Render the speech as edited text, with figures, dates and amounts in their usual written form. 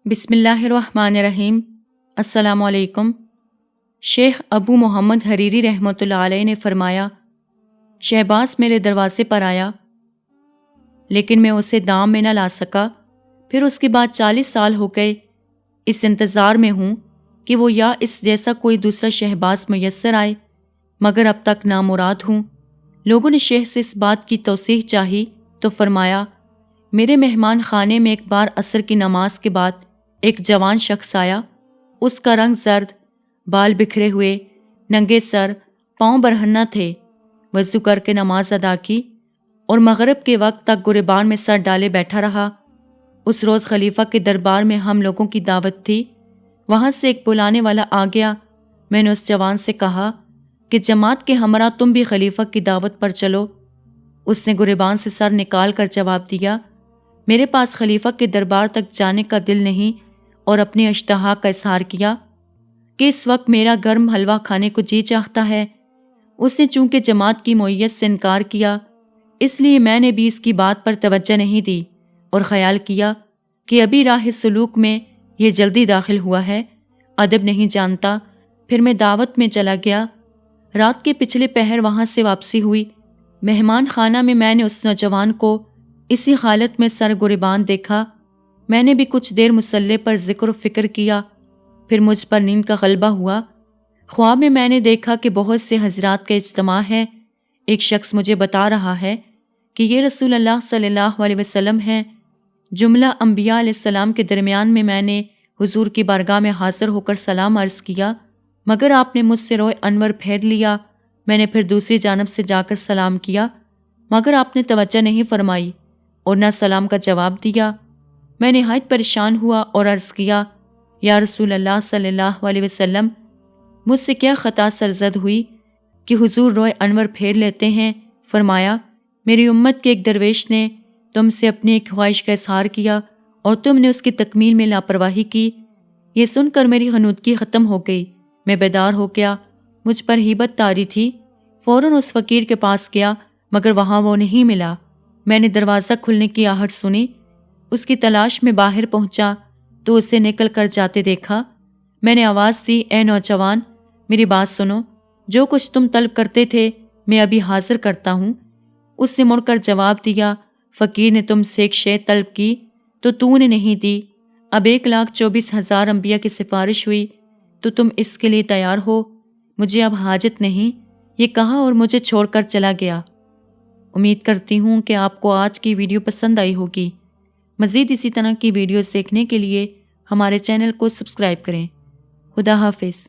بسم اللہ الرحمن الرحیم۔ السلام علیکم۔ شیخ ابو محمد حریری رحمۃ اللہ علیہ نے فرمایا، شہباز میرے دروازے پر آیا لیکن میں اسے دام میں نہ لا سکا۔ پھر اس کے بعد 40 سال ہو گئے، اس انتظار میں ہوں کہ وہ یا اس جیسا کوئی دوسرا شہباز میسر آئے، مگر اب تک نامراد ہوں۔ لوگوں نے شیخ سے اس بات کی توضیح چاہی تو فرمایا، میرے مہمان خانے میں ایک بار عصر کی نماز کے بعد ایک جوان شخص آیا۔ اس کا رنگ زرد، بال بکھرے ہوئے، ننگے سر، پاؤں برہنہ تھے۔ وضو کر کے نماز ادا کی اور مغرب کے وقت تک گریبان میں سر ڈالے بیٹھا رہا۔ اس روز خلیفہ کے دربار میں ہم لوگوں کی دعوت تھی۔ وہاں سے ایک بلانے والا آ گیا۔ میں نے اس جوان سے کہا کہ جماعت کے ہمراہ تم بھی خلیفہ کی دعوت پر چلو۔ اس نے گریبان سے سر نکال کر جواب دیا، میرے پاس خلیفہ کے دربار تک جانے کا دل نہیں، اور اپنی اشتہا کا اظہار کیا کہ اس وقت میرا گرم حلوہ کھانے کو جی چاہتا ہے۔ اس نے چونکہ جماعت کی معیت سے انکار کیا، اس لیے میں نے بھی اس کی بات پر توجہ نہیں دی اور خیال کیا کہ ابھی راہ سلوک میں یہ جلدی داخل ہوا ہے، ادب نہیں جانتا۔ پھر میں دعوت میں چلا گیا۔ رات کے پچھلے پہر وہاں سے واپسی ہوئی۔ مہمان خانہ میں نے اس نوجوان کو اسی حالت میں سر گریبان دیکھا۔ میں نے بھی کچھ دیر مصلی پر ذکر و فکر کیا، پھر مجھ پر نیند کا غلبہ ہوا۔ خواب میں نے دیکھا کہ بہت سے حضرات کا اجتماع ہے۔ ایک شخص مجھے بتا رہا ہے کہ یہ رسول اللہ صلی اللہ علیہ وسلم ہیں۔ جملہ انبیاء علیہ السلام کے درمیان میں نے حضور کی بارگاہ میں حاضر ہو کر سلام عرض کیا، مگر آپ نے مجھ سے روئے انور پھیر لیا۔ میں نے پھر دوسری جانب سے جا کر سلام کیا، مگر آپ نے توجہ نہیں فرمائی اور نہ سلام کا جواب دیا۔ میں نہایت پریشان ہوا اور عرض کیا، یا رسول اللہ صلی اللہ علیہ وسلم، مجھ سے کیا خطا سرزد ہوئی کہ حضور روئے انور پھیر لیتے ہیں؟ فرمایا، میری امت کے ایک درویش نے تم سے اپنی ایک خواہش کا اظہار کیا اور تم نے اس کی تکمیل میں لاپرواہی کی۔ یہ سن کر میری غنودگی ختم ہو گئی۔ میں بیدار ہو گیا۔ مجھ پر ہیبت طاری تھی۔ فوراً اس فقیر کے پاس گیا، مگر وہاں وہ نہیں ملا۔ میں نے دروازہ کھلنے کی آہٹ سنی۔ اس کی تلاش میں باہر پہنچا تو اسے نکل کر جاتے دیکھا۔ میں نے آواز دی، اے نوجوان، میری بات سنو، جو کچھ تم طلب کرتے تھے میں ابھی حاضر کرتا ہوں۔ اس نے مڑ کر جواب دیا، فقیر نے تم سے ایک شے طلب کی تو نے نہیں دی۔ اب 1,24,000 انبیاء کی سفارش ہوئی تو تم اس کے لیے تیار ہو؟ مجھے اب حاجت نہیں، یہ کہا اور مجھے چھوڑ کر چلا گیا۔ امید کرتی ہوں کہ آپ کو آج کی ویڈیو پسند آئی ہوگی۔ مزید اسی طرح کی ویڈیوز دیکھنے کے لیے ہمارے چینل کو سبسکرائب کریں۔ خدا حافظ۔